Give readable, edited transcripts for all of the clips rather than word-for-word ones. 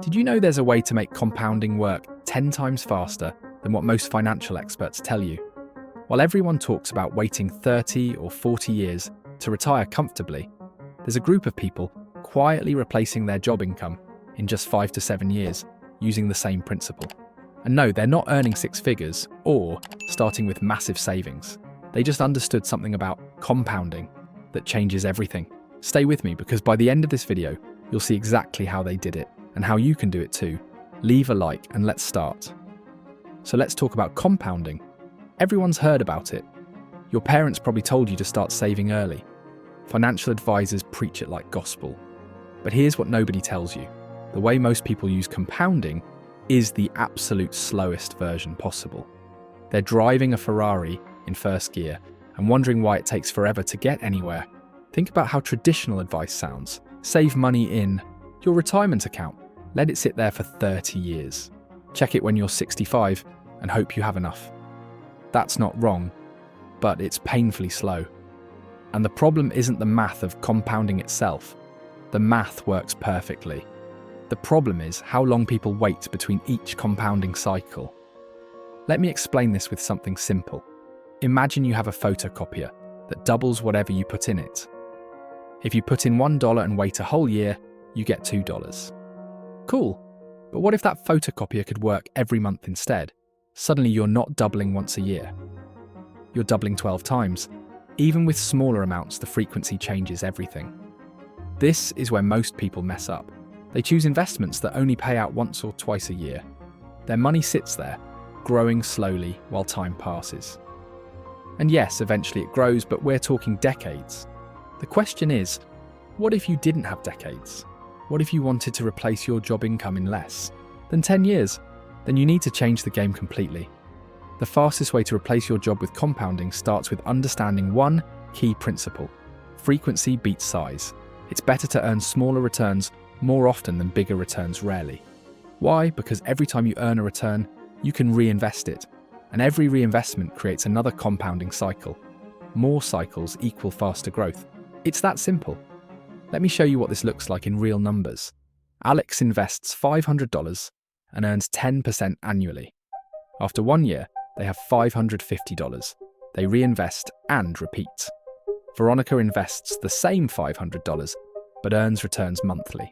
Did you know there's a way to make compounding work 10 times faster than what most financial experts tell you? While everyone talks about waiting 30 or 40 years to retire comfortably, there's a group of people quietly replacing their job income in just 5 to 7 years using the same principle. And no, they're not earning six figures or starting with massive savings. They just understood something about compounding that changes everything. Stay with me because by the end of this video, you'll see exactly how they did it and how you can do it too. Leave a like and let's start. So let's talk about compounding. Everyone's heard about it. Your parents probably told you to start saving early. Financial advisors preach it like gospel. But here's what nobody tells you. The way most people use compounding is the absolute slowest version possible. They're driving a Ferrari in first gear and wondering why it takes forever to get anywhere. Think about how traditional advice sounds. Save money in your retirement account. Let it sit there for 30 years. Check it when you're 65 and hope you have enough. That's not wrong, but it's painfully slow. And the problem isn't the math of compounding itself. The math works perfectly. The problem is how long people wait between each compounding cycle. Let me explain this with something simple. Imagine you have a photocopier that doubles whatever you put in it. If you put in $1 and wait a whole year, you get $2. Cool, but what if that photocopier could work every month instead? Suddenly you're not doubling once a year. You're doubling 12 times. Even with smaller amounts, the frequency changes everything. This is where most people mess up. They choose investments that only pay out once or twice a year. Their money sits there, growing slowly while time passes. And yes, eventually it grows, but we're talking decades. The question is, what if you didn't have decades? What if you wanted to replace your job income in less than 10 years? Then you need to change the game completely. The fastest way to replace your job with compounding starts with understanding one key principle. Frequency beats size. It's better to earn smaller returns more often than bigger returns rarely. Why? Because every time you earn a return, you can reinvest it. And every reinvestment creates another compounding cycle. More cycles equal faster growth. It's that simple. Let me show you what this looks like in real numbers. Alex invests $500 and earns 10% annually. After 1 year, they have $550. They reinvest and repeat. Veronica invests the same $500 but earns returns monthly.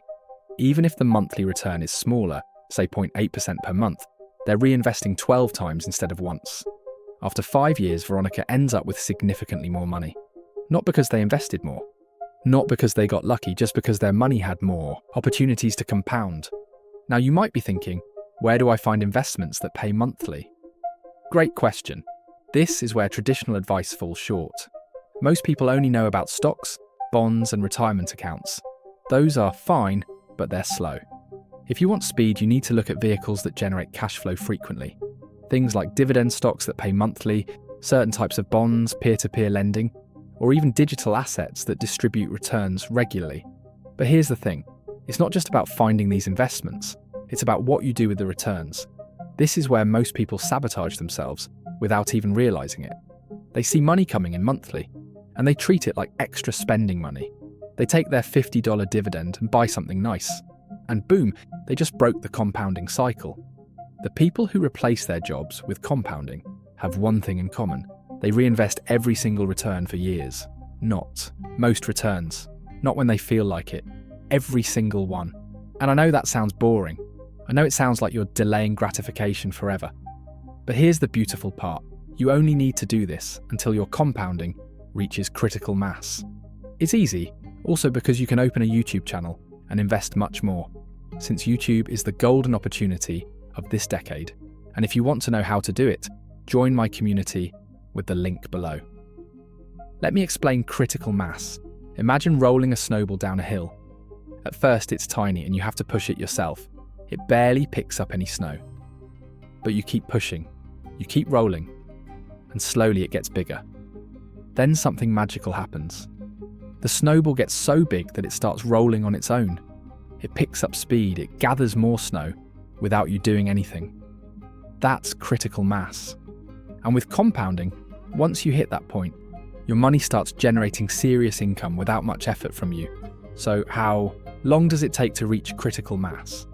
Even if the monthly return is smaller, say 0.8% per month, they're reinvesting 12 times instead of once. After 5 years, Veronica ends up with significantly more money. Not because they invested more. Not because they got lucky, just because their money had more opportunities to compound. Now you might be thinking, where do I find investments that pay monthly? Great question. This is where traditional advice falls short. Most people only know about stocks, bonds, and retirement accounts. Those are fine, but they're slow. If you want speed, you need to look at vehicles that generate cash flow frequently. Things like dividend stocks that pay monthly, certain types of bonds, peer-to-peer lending, or even digital assets that distribute returns regularly. But here's the thing. It's not just about finding these investments. It's about what you do with the returns. This is where most people sabotage themselves without even realizing it. They see money coming in monthly, and they treat it like extra spending money. They take their $50 dividend and buy something nice. And boom, they just broke the compounding cycle. The people who replace their jobs with compounding have one thing in common. They reinvest every single return for years. Not most returns. Not when they feel like it. Every single one. And I know that sounds boring. I know it sounds like you're delaying gratification forever. But here's the beautiful part. You only need to do this until your compounding reaches critical mass. It's easy, also because you can open a YouTube channel and invest much more, since YouTube is the golden opportunity of this decade. And if you want to know how to do it, join my community with the link below. Let me explain critical mass. Imagine rolling a snowball down a hill. At first it's tiny and you have to push it yourself. It barely picks up any snow. But you keep pushing, you keep rolling, and slowly it gets bigger. Then something magical happens. The snowball gets so big that it starts rolling on its own. It picks up speed, it gathers more snow without you doing anything. That's critical mass. And with compounding, once you hit that point, your money starts generating serious income without much effort from you. So how long does it take to reach critical mass?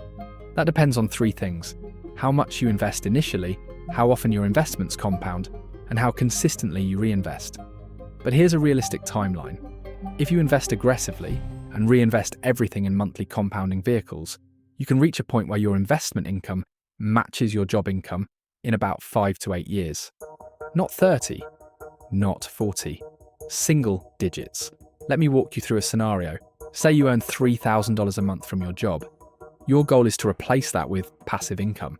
That depends on three things: how much you invest initially, how often your investments compound, and how consistently you reinvest. But here's a realistic timeline. If you invest aggressively and reinvest everything in monthly compounding vehicles, you can reach a point where your investment income matches your job income in about 5 to 8 years. Not 30, not 40, single digits. Let me walk you through a scenario. Say you earn $3,000 a month from your job. Your goal is to replace that with passive income.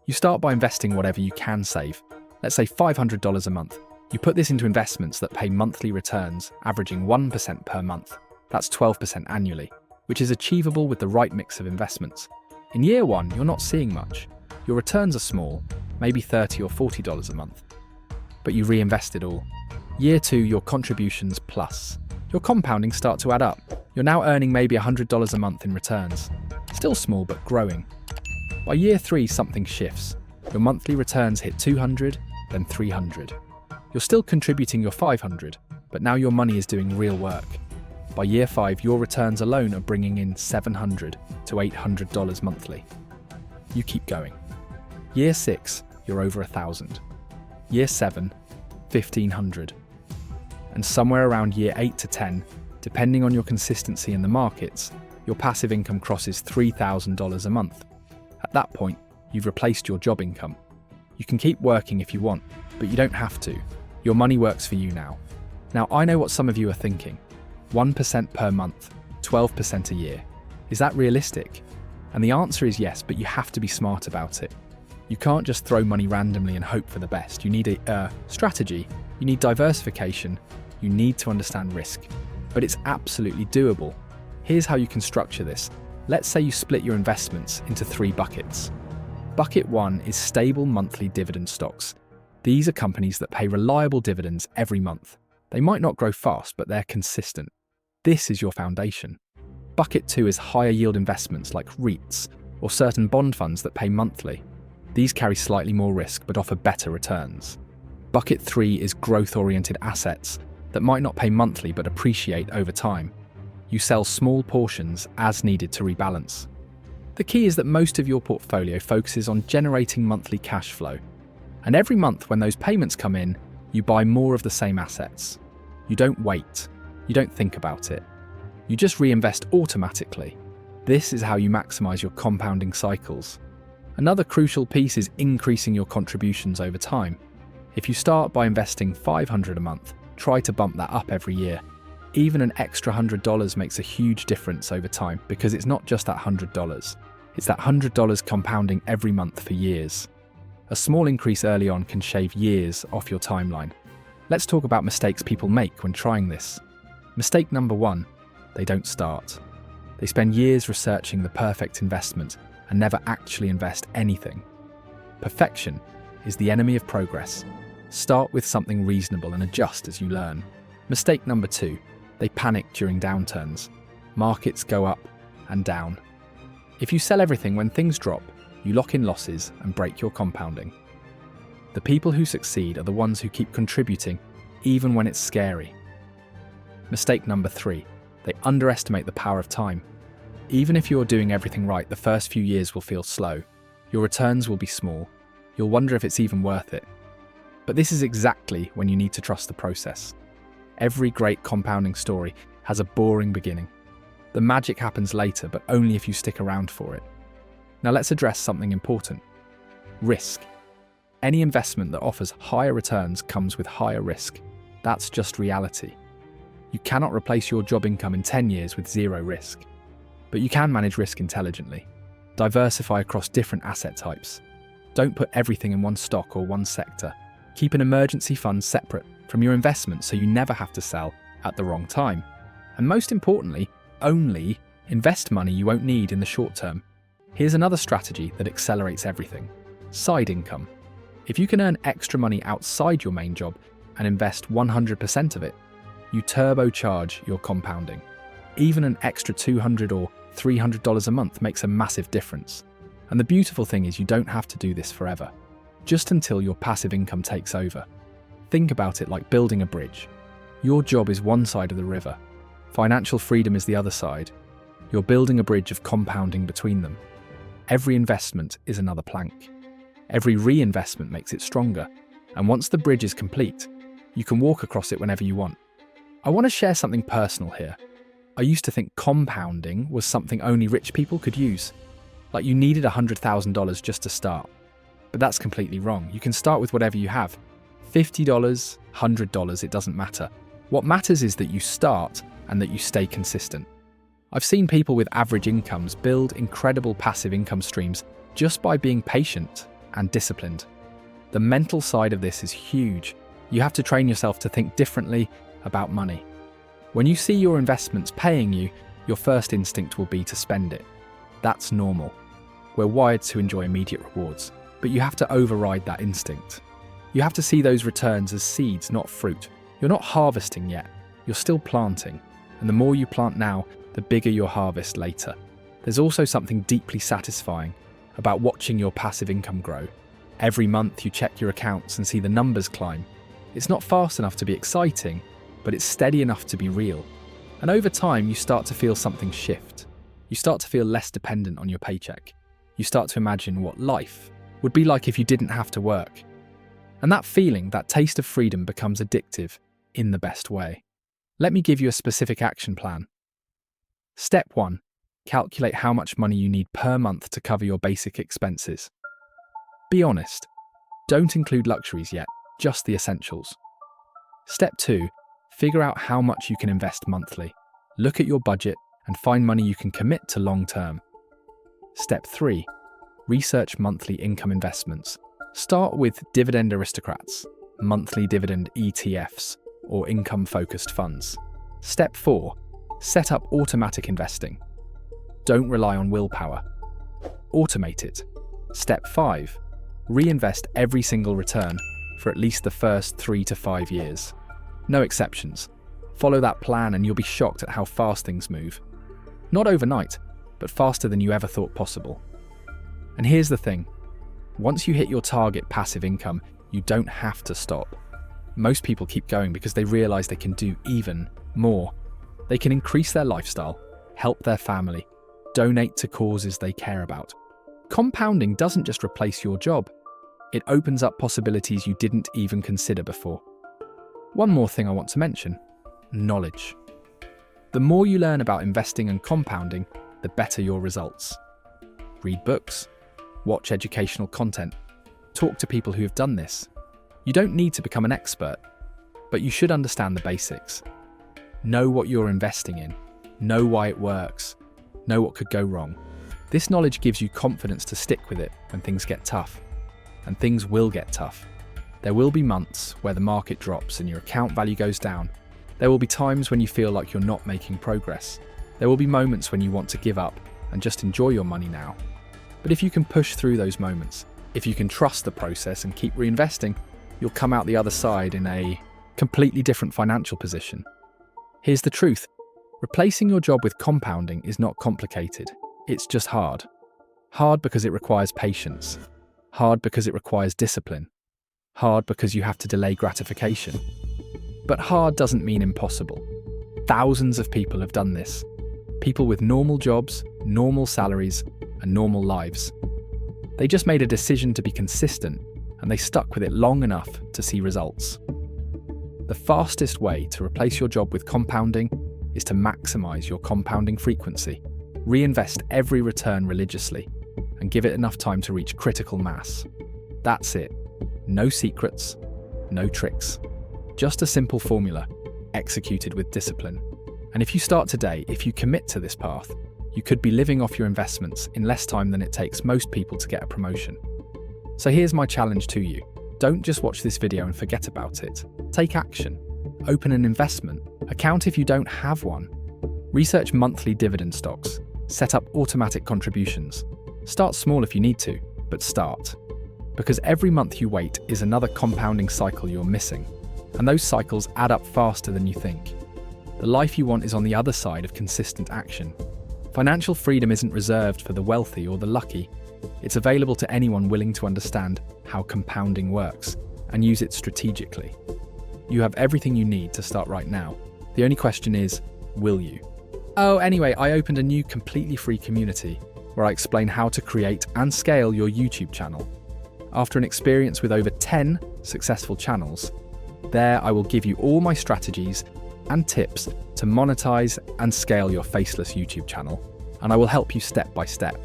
You start by investing whatever you can save. Let's say $500 a month. You put this into investments that pay monthly returns, averaging 1% per month. That's 12% annually, which is achievable with the right mix of investments. In year one, you're not seeing much. Your returns are small, maybe $30 or $40 a month. But you reinvest it all. Year two, your contributions plus. Your compounding start to add up. You're now earning maybe $100 a month in returns. Still small, but growing. By year three, something shifts. Your monthly returns hit 200, then 300. You're still contributing your 500, but now your money is doing real work. By year five, your returns alone are bringing in $700 to $800 monthly. You keep going. Year six, you're over 1,000. Year seven, 1,500. And somewhere around year 8 to 10, depending on your consistency in the markets, your passive income crosses $3,000 a month. At that point, you've replaced your job income. You can keep working if you want, but you don't have to. Your money works for you now. Now, I know what some of you are thinking. 1% per month, 12% a year. Is that realistic? And the answer is yes, but you have to be smart about it. You can't just throw money randomly and hope for the best. You need a strategy, you need diversification, you need to understand risk. But it's absolutely doable. Here's how you can structure this. Let's say you split your investments into 3 buckets. Bucket 1 is stable monthly dividend stocks. These are companies that pay reliable dividends every month. They might not grow fast, but they're consistent. This is your foundation. Bucket 2 is higher yield investments like REITs or certain bond funds that pay monthly. These carry slightly more risk but offer better returns. Bucket 3 is growth-oriented assets that might not pay monthly but appreciate over time. You sell small portions as needed to rebalance. The key is that most of your portfolio focuses on generating monthly cash flow. And every month when those payments come in, you buy more of the same assets. You don't wait. You don't think about it. You just reinvest automatically. This is how you maximize your compounding cycles. Another crucial piece is increasing your contributions over time. If you start by investing $500 a month, try to bump that up every year. Even an extra $100 makes a huge difference over time because it's not just that $100. It's that $100 compounding every month for years. A small increase early on can shave years off your timeline. Let's talk about mistakes people make when trying this. Mistake number 1, they don't start. They spend years researching the perfect investment and never actually invest anything. Perfection is the enemy of progress. Start with something reasonable and adjust as you learn. Mistake number 2, they panic during downturns. Markets go up and down. If you sell everything when things drop, you lock in losses and break your compounding. The people who succeed are the ones who keep contributing even when it's scary. Mistake number 3, they underestimate the power of time. Even if you're doing everything right, the first few years will feel slow. Your returns will be small. You'll wonder if it's even worth it. But this is exactly when you need to trust the process. Every great compounding story has a boring beginning. The magic happens later, but only if you stick around for it. Now let's address something important. Risk. Any investment that offers higher returns comes with higher risk. That's just reality. You cannot replace your job income in 10 years with zero risk. But you can manage risk intelligently. Diversify across different asset types. Don't put everything in one stock or one sector. Keep an emergency fund separate from your investment so you never have to sell at the wrong time. And most importantly, only invest money you won't need in the short term. Here's another strategy that accelerates everything. Side income. If you can earn extra money outside your main job and invest 100% of it, you turbocharge your compounding. Even an extra $200 or $300 a month makes a massive difference. And the beautiful thing is you don't have to do this forever, just until your passive income takes over. Think about it like building a bridge. Your job is one side of the river. Financial freedom is the other side. You're building a bridge of compounding between them. Every investment is another plank. Every reinvestment makes it stronger. And once the bridge is complete, you can walk across it whenever you want. I want to share something personal here. I used to think compounding was something only rich people could use. Like you needed $100,000 just to start. But that's completely wrong. You can start with whatever you have. $50, $100, it doesn't matter. What matters is that you start and that you stay consistent. I've seen people with average incomes build incredible passive income streams just by being patient and disciplined. The mental side of this is huge. You have to train yourself to think differently about money. When you see your investments paying you, your first instinct will be to spend it. That's normal. We're wired to enjoy immediate rewards, but you have to override that instinct. You have to see those returns as seeds, not fruit. You're not harvesting yet, you're still planting. And the more you plant now, the bigger your harvest later. There's also something deeply satisfying about watching your passive income grow. Every month you check your accounts and see the numbers climb. It's not fast enough to be exciting, but it's steady enough to be real. And over time, you start to feel something shift. You start to feel less dependent on your paycheck. You start to imagine what life would be like if you didn't have to work. And that feeling, that taste of freedom becomes addictive in the best way. Let me give you a specific action plan. Step 1. Calculate how much money you need per month to cover your basic expenses. Be honest. Don't include luxuries yet, just the essentials. Step 2. Figure out how much you can invest monthly. Look at your budget and find money you can commit to long term. Step 3. Research monthly income investments. Start with dividend aristocrats, monthly dividend ETFs, or income-focused funds. Step 4. Set up automatic investing. Don't rely on willpower. Automate it. Step 5. Reinvest every single return for at least the first 3 to 5 years. No exceptions. Follow that plan and you'll be shocked at how fast things move. Not overnight, but faster than you ever thought possible. And here's the thing. Once you hit your target passive income, you don't have to stop. Most people keep going because they realize they can do even more. They can increase their lifestyle, help their family, donate to causes they care about. Compounding doesn't just replace your job. It opens up possibilities you didn't even consider before. One more thing I want to mention: knowledge. The more you learn about investing and compounding, the better your results. Read books, watch educational content, talk to people who have done this. You don't need to become an expert, but you should understand the basics. Know what you're investing in, know why it works, know what could go wrong. This knowledge gives you confidence to stick with it when things get tough. And things will get tough. There will be months where the market drops and your account value goes down. There will be times when you feel like you're not making progress. There will be moments when you want to give up and just enjoy your money now. But if you can push through those moments, if you can trust the process and keep reinvesting, you'll come out the other side in a completely different financial position. Here's the truth. Replacing your job with compounding is not complicated. It's just hard. Hard because it requires patience. Hard because it requires discipline. Hard because you have to delay gratification. But hard doesn't mean impossible. Thousands of people have done this. People with normal jobs, normal salaries, and normal lives. They just made a decision to be consistent, and they stuck with it long enough to see results. The fastest way to replace your job with compounding is to maximize your compounding frequency. Reinvest every return religiously, and give it enough time to reach critical mass. That's it. No secrets, no tricks. Just a simple formula, executed with discipline. And if you start today, if you commit to this path, you could be living off your investments in less time than it takes most people to get a promotion. So here's my challenge to you. Don't just watch this video and forget about it. Take action. Open an investment account if you don't have one. Research monthly dividend stocks. Set up automatic contributions. Start small if you need to, but start. Because every month you wait is another compounding cycle you're missing. And those cycles add up faster than you think. The life you want is on the other side of consistent action. Financial freedom isn't reserved for the wealthy or the lucky. It's available to anyone willing to understand how compounding works and use it strategically. You have everything you need to start right now. The only question is, will you? Oh, anyway, I opened a new completely free community. where I explain how to create and scale your YouTube channel. After an experience with over 10 successful channels, there I will give you all my strategies and tips to monetize and scale your faceless YouTube channel, and I will help you step by step,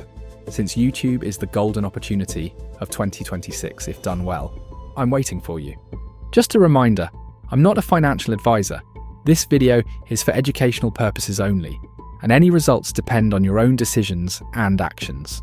since YouTube is the golden opportunity of 2026 if done well. I'm waiting for you. Just a reminder, I'm not a financial advisor. This video is for educational purposes only, and any results depend on your own decisions and actions.